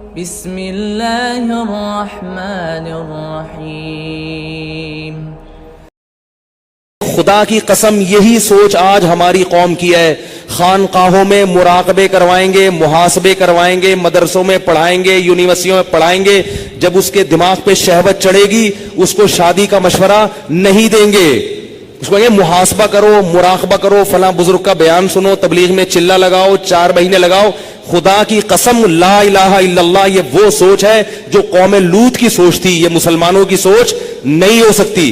بسم اللہ الرحمن الرحیم۔ خدا کی قسم یہی سوچ آج ہماری قوم کی ہے۔ خانقاہوں میں مراقبے کروائیں گے، محاسبے کروائیں گے، مدرسوں میں پڑھائیں گے، یونیورسٹیوں میں پڑھائیں گے، جب اس کے دماغ پہ شہوت چڑھے گی اس کو شادی کا مشورہ نہیں دیں گے، اس کو کہیں گے محاسبہ کرو، مراقبہ کرو، فلاں بزرگ کا بیان سنو، تبلیغ میں چلہ لگاؤ، 4 مہینے لگاؤ۔ خدا کی قسم لا الہ الا اللہ یہ وہ سوچ ہے جو قوم لوط کی سوچ تھی، یہ مسلمانوں کی سوچ نہیں ہو سکتی۔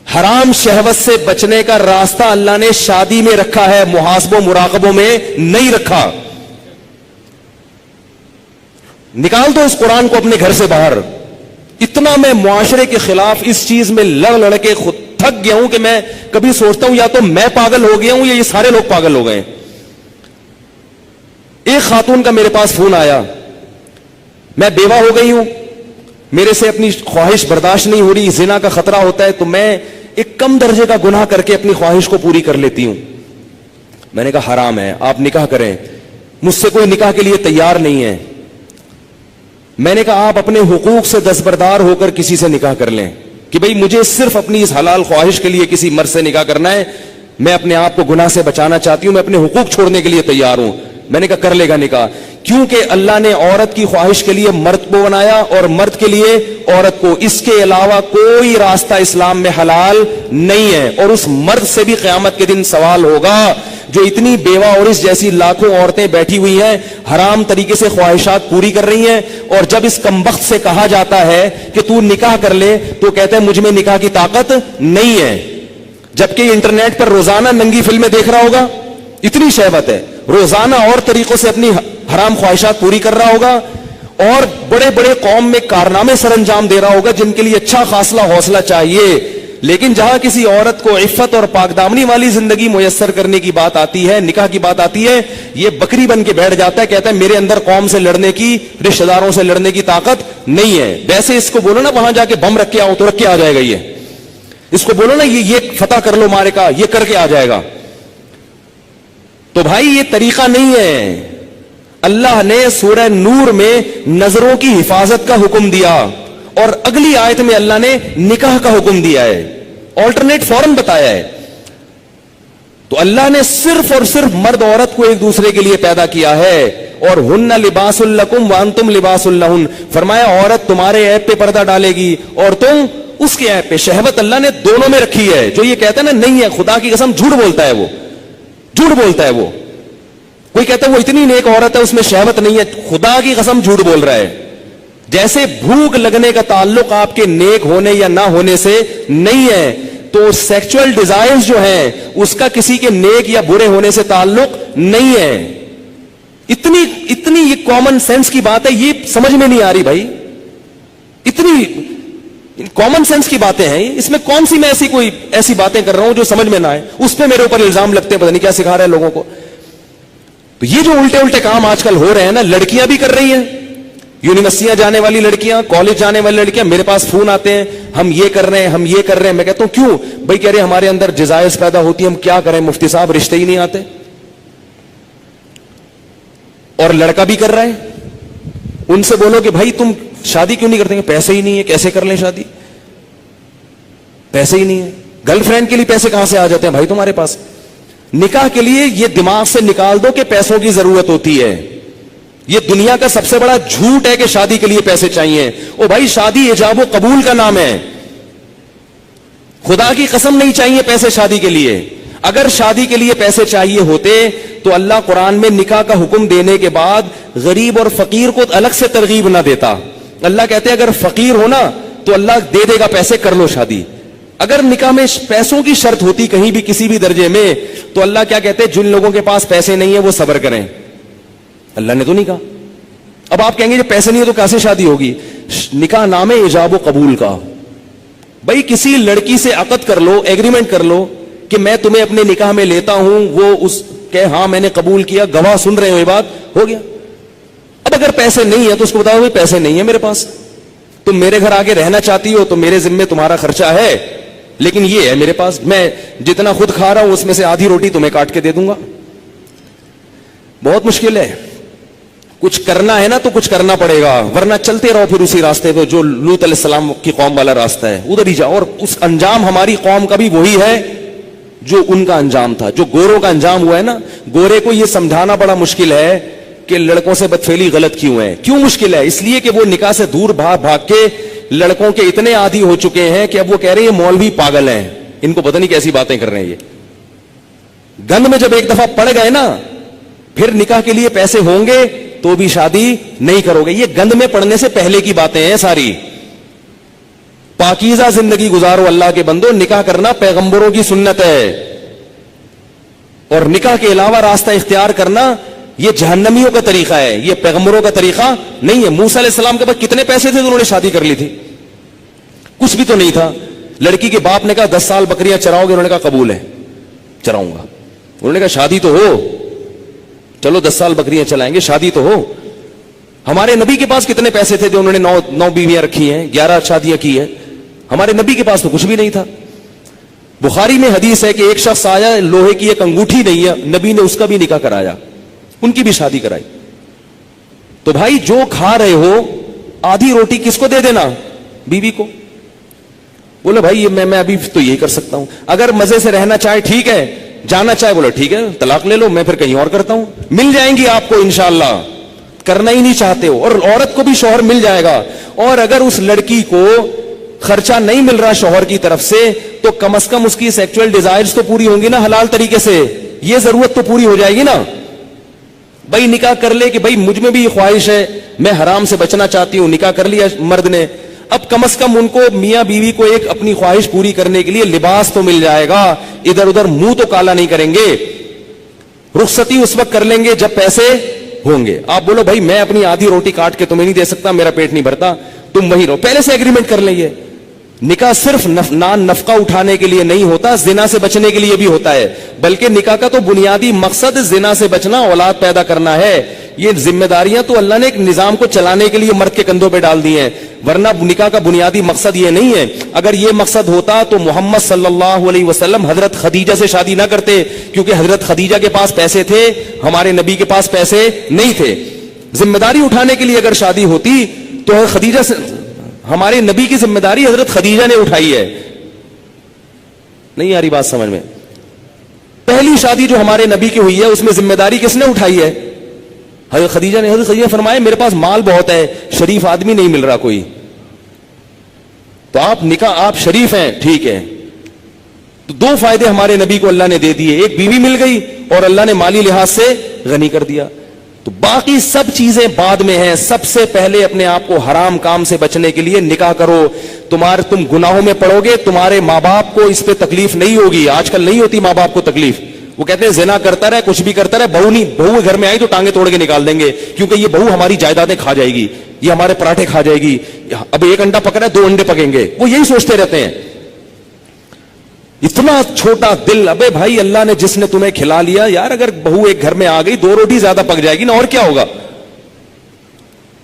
حرام شہوت سے بچنے کا راستہ اللہ نے شادی میں رکھا ہے، محاسبوں مراقبوں میں نہیں رکھا۔ نکال دو اس قرآن کو اپنے گھر سے باہر۔ اتنا میں معاشرے کے خلاف اس چیز میں لڑ کے خود تھک گیا ہوں کہ میں کبھی سوچتا ہوں یا تو میں پاگل ہو گیا ہوں یا یہ سارے لوگ پاگل ہو گئے۔ ایک خاتون کا میرے پاس فون آیا، میں بیوہ ہو گئی ہوں، میرے سے اپنی خواہش برداشت نہیں ہو رہی، زنا کا خطرہ ہوتا ہے، تو میں ایک کم درجے کا گناہ کر کے اپنی خواہش کو پوری کر لیتی ہوں۔ میں نے کہا حرام ہے، آپ نکاح کریں۔ مجھ سے کوئی نکاح کے لیے تیار نہیں ہے۔ میں نے کہا آپ اپنے حقوق سے دستبردار ہو کر کسی سے نکاح کر لیں کہ بھئی مجھے صرف اپنی اس حلال خواہش کے لیے کسی مرد سے نکاح کرنا ہے، میں اپنے آپ کو گناہ سے بچانا چاہتی ہوں، میں اپنے حقوق چھوڑنے کے لیے تیار ہوں۔ میں نے کہا کر لے گا نکاح، کیونکہ اللہ نے عورت کی خواہش کے لیے مرد کو بنایا اور مرد کے لیے عورت کو، اس کے علاوہ کوئی راستہ اسلام میں حلال نہیں ہے۔ اور اس مرد سے بھی قیامت کے دن سوال ہوگا جو اتنی بیوہ اور اس جیسی لاکھوں عورتیں بیٹھی ہوئی ہیں، حرام طریقے سے خواہشات پوری کر رہی ہیں، اور جب اس کمبخت سے کہا جاتا ہے کہ تو نکاح کر لے تو کہتا ہے مجھ میں نکاح کی طاقت نہیں ہے، جبکہ انٹرنیٹ پر روزانہ ننگی فلمیں دیکھ رہا ہوگا، اتنی شہوت ہے، روزانہ اور طریقوں سے اپنی حرام خواہشات پوری کر رہا ہوگا، اور بڑے بڑے قوم میں کارنامے سر انجام دے رہا ہوگا جن کے لیے اچھا خاصا حوصلہ چاہیے۔ لیکن جہاں کسی عورت کو عفت اور پاک دامنی والی زندگی میسر کرنے کی بات آتی ہے، نکاح کی بات آتی ہے، یہ بکری بن کے بیٹھ جاتا ہے، کہتا ہے میرے اندر قوم سے لڑنے کی، رشتہ داروں سے لڑنے کی طاقت نہیں ہے۔ ویسے اس کو بولو نا وہاں جا کے بم رکھ کے آؤ تو رکھ کے آ جائے گا، اس کو بولو نا یہ فتح کر لو مارے کا، یہ کر کے آ جائے گا۔ تو بھائی یہ طریقہ نہیں ہے۔ اللہ نے سورہ نور میں نظروں کی حفاظت کا حکم دیا، اور اگلی آیت میں اللہ نے نکاح کا حکم دیا ہے، آلٹرنیٹ فوراً بتایا ہے۔ تو اللہ نے صرف اور صرف مرد عورت کو ایک دوسرے کے لیے پیدا کیا ہے، اور ہن لباس لکم وانتم لباس لہن، فرمایا عورت تمہارے عیب پہ پردہ ڈالے گی اور تم اس کے عیب پہ۔ شہوت اللہ نے دونوں میں رکھی ہے۔ جو یہ کہتا ہے نا نہیں ہے، خدا کی قسم جھوٹ بولتا ہے، وہ جھوٹ بولتا ہے۔ وہ کوئی کہتا ہے وہ اتنی نیک عورت ہے اس میں شہوت نہیں ہے، خدا کی قسم جھوٹ بول رہا ہے۔ جیسے بھوک لگنے کا تعلق آپ کے نیک ہونے یا نہ ہونے سے نہیں ہے، تو سیکچول ڈیزائرز جو ہیں اس کا کسی کے نیک یا برے ہونے سے تعلق نہیں ہے۔ اتنی یہ کامن سینس کی بات ہے، یہ سمجھ میں نہیں آ رہی بھائی، اتنی کامن سینس کی باتیں ہیں، اس میں کون سی میں ایسی باتیں کر رہا ہوں جو سمجھ میں نہ آئے، اس پہ میرے اوپر الزام لگتے ہیں، پتہ نہیں کیا سکھا رہا ہے لوگوں کو۔ تو یہ جو الٹے کام آج کل ہو رہے ہیں نا، لڑکیاں بھی کر رہی ہیں، یونیورسٹیاں جانے والی لڑکیاں، کالج جانے والی لڑکیاں میرے پاس فون آتے ہیں، ہم یہ کر رہے ہیں، ہم یہ کر رہے ہیں۔ میں کہتا ہوں کیوں بھائی؟ کہہ رہے ہمارے اندر ڈیزائرز پیدا ہوتی ہیں، ہم کیا کریں مفتی صاحب، رشتے ہی نہیں آتے۔ اور لڑکا بھی کر رہا ہے، ان سے بولو کہ بھائی تم شادی کیوں نہیں کرتے؟ پیسے ہی نہیں ہے، کیسے کر لیں شادی؟ پیسے ہی نہیں ہے۔ گرل فرینڈ کے لیے پیسے کہاں سے آ جاتے ہیں بھائی تمہارے پاس؟ نکاح کے لیے یہ دماغ سے نکال دو کہ پیسوں کی ضرورت ہوتی ہے۔ یہ دنیا کا سب سے بڑا جھوٹ ہے کہ شادی کے لیے پیسے چاہیے۔ او بھائی شادی ایجاب و قبول کا نام ہے، خدا کی قسم نہیں چاہیے پیسے شادی کے لیے۔ اگر شادی کے لیے پیسے چاہیے ہوتے تو اللہ قرآن میں نکاح کا حکم دینے کے بعد غریب اور فقیر کو الگ سے ترغیب نہ دیتا۔ اللہ کہتے اگر فقیر ہونا تو اللہ دے دے گا پیسے، کر لو شادی۔ اگر نکاح میں پیسوں کی شرط ہوتی کہیں بھی کسی بھی درجے میں تو اللہ کیا کہتے جن لوگوں کے پاس پیسے نہیں ہیں وہ صبر کریں۔ اللہ نے تو نہیں کہا۔ اب آپ کہیں گے جب پیسے نہیں ہے تو کیسے شادی ہوگی؟ نکاح نام ہے ایجاب و قبول کا۔ بھائی کسی لڑکی سے عقد کر لو، ایگریمنٹ کر لو کہ میں تمہیں اپنے نکاح میں لیتا ہوں، وہ اس کہ ہاں میں نے قبول کیا، گواہ سن رہے ہو، یہ بات ہو گیا۔ اب اگر پیسے نہیں ہے تو اس کو بتاؤ بھائی پیسے نہیں ہے میرے پاس، تم میرے گھر آ کے رہنا چاہتی ہو تو میرے ذمے تمہارا خرچہ ہے، لیکن یہ ہے میرے پاس، میں جتنا خود کھا رہا ہوں اس میں سے آدھی روٹی تمہیں کاٹ کے دے دوں گا۔ بہت مشکل ہے۔ کچھ کرنا ہے نا تو کچھ کرنا پڑے گا, ورنہ چلتے رہو پھر اسی راستے پہ جو لوط علیہ السلام کی قوم والا راستہ ہے, ادھر ہی جاؤ. اور اس انجام ہماری قوم کا بھی وہی ہے جو ان کا انجام تھا, جو گوروں کا انجام ہوا ہے نا. گورے کو یہ سمجھانا بڑا مشکل ہے کہ لڑکوں سے بدفعلی غلط کیوں ہے. کیوں مشکل ہے؟ اس لیے کہ وہ نکاح سے دور بھاگ بھاگ کے لڑکوں کے اتنے عادی ہو چکے ہیں کہ اب وہ کہہ رہے ہیں یہ مولوی پاگل ہیں, ان کو پتہ نہیں کیسی باتیں کر رہے ہیں. یہ گند میں جب ایک دفعہ پڑ گئے نا, پھر نکاح کے لیے پیسے ہوں گے تو بھی شادی نہیں کرو گے. یہ گند میں پڑنے سے پہلے کی باتیں ہیں ساری. پاکیزہ زندگی گزارو اللہ کے بندو, نکاح کرنا پیغمبروں کی سنت ہے, اور نکاح کے علاوہ راستہ اختیار کرنا یہ جہنمیوں کا طریقہ ہے, یہ پیغمبروں کا طریقہ نہیں ہے. موسیٰ علیہ السلام کے پاس کتنے پیسے تھے تو انہوں نے شادی کر لی تھی؟ کچھ بھی تو نہیں تھا. لڑکی کے باپ نے کہا 10 سال بکریاں چراؤ گے؟ انہوں نے کہا قبول ہے, چراؤں گا. انہوں نے کہا شادی تو ہو, چلو 10 سال بکریاں چلائیں گے, شادی تو ہو. ہمارے نبی کے پاس کتنے پیسے تھے جو انہوں نے 9 بیویاں رکھی ہیں, 11 شادیاں کی ہیں. ہمارے نبی کے پاس تو کچھ بھی نہیں تھا. بخاری میں حدیث ہے کہ ایک شخص آیا, لوہے کی ایک انگوٹھی نہیں ہے, نبی نے اس کا بھی نکاح کرایا, ان کی بھی شادی کرائی. تو بھائی جو کھا رہے ہو آدھی روٹی کس کو دے دینا؟ بیوی کو. بولے بھائی میں ابھی تو یہی کر سکتا ہوں. اگر مزے سے رہنا چاہے ٹھیک ہے, جانا چاہے بولے ٹھیک ہے طلاق لے لو, میں پھر کہیں اور کرتا ہوں. مل جائیں گی آپ کو انشاءاللہ, کرنا ہی نہیں چاہتے ہو. اور عورت کو بھی شوہر مل جائے گا. اور اگر اس لڑکی کو خرچہ نہیں مل رہا شوہر کی طرف سے تو کم از کم اس کی سیکچوئل ڈیزائرز تو پوری ہوں گی نا حلال طریقے سے, یہ ضرورت تو پوری ہو جائے گی نا. بھائی نکاح کر لے کہ بھائی مجھ میں بھی یہ خواہش ہے, میں حرام سے بچنا چاہتی ہوں, نکاح کر لیا مرد نے, اب کم از کم ان کو میاں بیوی کو ایک اپنی خواہش پوری کرنے کے لیے لباس تو مل جائے گا, ادھر ادھر منہ تو کالا نہیں کریں گے. رخصتی اس وقت کر لیں گے جب پیسے ہوں گے. آپ بولو بھائی میں اپنی آدھی روٹی کاٹ کے تمہیں نہیں دے سکتا, میرا پیٹ نہیں بھرتا, تم وہیں رہو, پہلے سے ایگریمنٹ کر لیں. نکاح صرف نان نفقہ اٹھانے کے لیے نہیں ہوتا, زنا سے بچنے کے لیے بھی ہوتا ہے. بلکہ نکاح کا تو بنیادی مقصد زنا سے بچنا, اولاد پیدا کرنا ہے. یہ ذمہ داریاں تو اللہ نے ایک نظام کو چلانے کے لیے مرد کے کندھوں پہ ڈال دی ہیں, ورنہ نکاح کا بنیادی مقصد یہ نہیں ہے. اگر یہ مقصد ہوتا تو محمد صلی اللہ علیہ وسلم حضرت خدیجہ سے شادی نہ کرتے, کیونکہ حضرت خدیجہ کے پاس پیسے تھے, ہمارے نبی کے پاس پیسے نہیں تھے. ذمہ داری اٹھانے کے لیے اگر شادی ہوتی تو خدیجہ سے, ہمارے نبی کی ذمہ داری حضرت خدیجہ نے اٹھائی ہے. نہیں آ رہی بات سمجھ میں؟ پہلی شادی جو ہمارے نبی کی ہوئی ہے اس میں ذمہ داری کس نے اٹھائی ہے؟ حضرت خدیجہ نے. حضرت خدیجہ فرمائے میرے پاس مال بہت ہے, شریف آدمی نہیں مل رہا کوئی, تو آپ نکاح, آپ شریف ہیں ٹھیک ہے. تو 2 فائدے ہمارے نبی کو اللہ نے دے دیے, ایک بیوی مل گئی اور اللہ نے مالی لحاظ سے غنی کر دیا. تو باقی سب چیزیں بعد میں ہیں. سب سے پہلے اپنے آپ کو حرام کام سے بچنے کے لیے نکاح کرو. تم گناہوں میں پڑو گے, تمہارے ماں باپ کو اس پہ تکلیف نہیں ہوگی. آج کل نہیں ہوتی ماں باپ کو تکلیف, وہ کہتے ہیں زنا کرتا رہے, کچھ بھی کرتا رہے, بہو گھر میں آئی تو ٹانگیں توڑ کے نکال دیں گے, کیونکہ یہ بہو ہماری جائیدادیں کھا جائے گی, یہ ہمارے پراٹھے کھا جائے گی, اب 1 انڈا پکڑا ہے 2 انڈے پکیں گے. وہ یہی سوچتے رہتے ہیں. اتنا چھوٹا دل. ابے بھائی اللہ نے جس نے تمہیں کھلا لیا, یار اگر بہو ایک گھر میں آ گئی 2 روٹی زیادہ پک جائے گی نا, اور کیا ہوگا,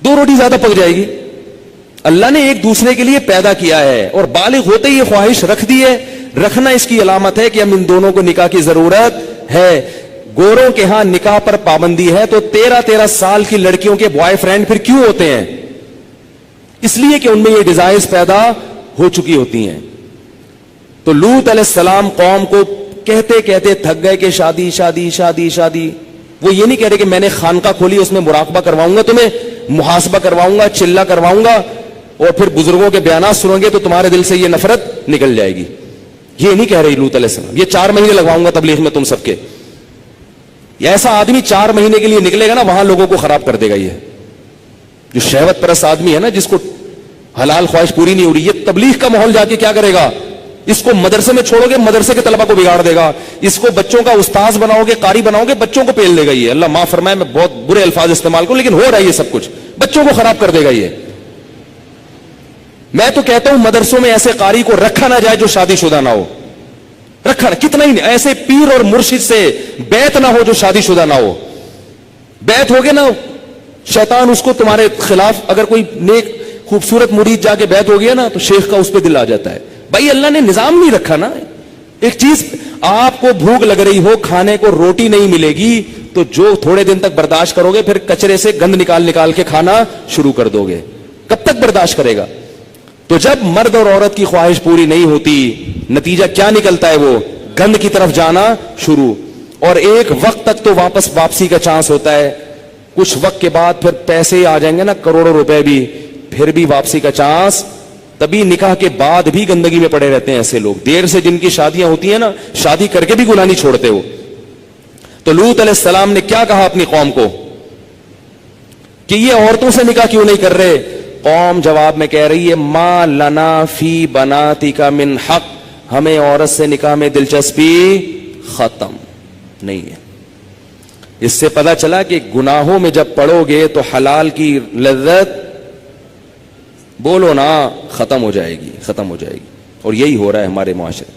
2 روٹی زیادہ پک جائے گی. اللہ نے ایک دوسرے کے لیے پیدا کیا ہے, اور بالغ ہوتے ہی یہ خواہش رکھ دی ہے. رکھنا اس کی علامت ہے کہ ہم ان دونوں کو نکاح کی ضرورت ہے. گوروں کے ہاں نکاح پر پابندی ہے, تو 13 سال کی لڑکیوں کے بوائے فرینڈ پھر کیوں ہوتے ہیں؟ اس لیے کہ ان میں یہ ڈیزائرز پیدا ہو چکی ہوتی ہیں. تو لوط علیہ السلام قوم کو کہتے کہتے تھک گئے کہ شادی شادی شادی شادی. وہ یہ نہیں کہہ رہے کہ میں نے خانقاہ کھولی, اس میں مراقبہ کرواؤں گا, تمہیں محاسبہ کرواؤں گا, چلہ کرواؤں گا, اور پھر بزرگوں کے بیانات سنو گے تو تمہارے دل سے یہ نفرت نکل جائے گی. یہ نہیں کہہ رہی لوط علیہ السلام. یہ 4 مہینے لگواؤں گا تبلیغ میں تم سب کے. ایسا آدمی 4 مہینے کے لیے نکلے گا نا, وہاں لوگوں کو خراب کر دے گا. یہ جو شہوت پرست آدمی ہے نا, جس کو حلال خواہش پوری نہیں ہو رہی, یہ تبلیغ کا ماحول جا کے کیا کرے گا؟ اس کو مدرسے میں چھوڑو گے, مدرسے کے طلبہ کو بگاڑ دے گا. اس کو بچوں کا استاذ بناؤ گے, قاری بناؤ گے, بچوں کو پیل دے گا. یہ اللہ معاف فرمائے, میں بہت برے الفاظ استعمال کروں, لیکن ہو رہا ہے یہ سب کچھ, بچوں کو خراب کر دے گا. یہ میں تو کہتا ہوں مدرسوں میں ایسے قاری کو رکھا نہ جائے جو شادی شدہ نہ ہو. رکھا کتنا ہی ایسے پیر اور مرشد سے بیعت نہ ہو جو شادی شدہ نہ ہو. بیعت ہوگے نا, شیطان اس کو تمہارے خلاف, اگر کوئی نیک خوبصورت مرید جا کے بیعت ہو گیا نا تو شیخ کا اس پہ دل آ جاتا ہے. بھائی اللہ نے نظام نہیں رکھا نا. ایک چیز, آپ کو بھوک لگ رہی ہو, کھانے کو روٹی نہیں ملے گی, تو جو تھوڑے دن تک برداشت کرو گے پھر کچرے سے گند نکال نکال کے کھانا شروع کر دو گے. کب تک برداشت کرے گا؟ تو جب مرد اور عورت کی خواہش پوری نہیں ہوتی نتیجہ کیا نکلتا ہے؟ وہ گند کی طرف جانا شروع. اور ایک وقت تک تو واپسی کا چانس ہوتا ہے, کچھ وقت کے بعد پھر پیسے آ جائیں گے نا, کروڑوں روپے بھی, پھر بھی واپسی کا چانس. تبھی نکاح کے بعد بھی گندگی میں پڑے رہتے ہیں ایسے لوگ. دیر سے جن کی شادیاں ہوتی ہیں نا, شادی کر کے بھی گناہ نہیں چھوڑتے ہو. تو لوط علیہ السلام نے کیا کہا اپنی قوم کو کہ یہ عورتوں سے نکاح کیوں نہیں کر رہے؟ قوم جواب میں کہہ رہی ہے ما لنا فی بناتک من حق, ہمیں عورت سے نکاح میں دلچسپی ختم نہیں ہے. اس سے پتا چلا کہ گناہوں میں جب پڑو گے تو حلال کی لذت بولو نا ختم ہو جائے گی, ختم ہو جائے گی. اور یہی ہو رہا ہے ہمارے معاشرے.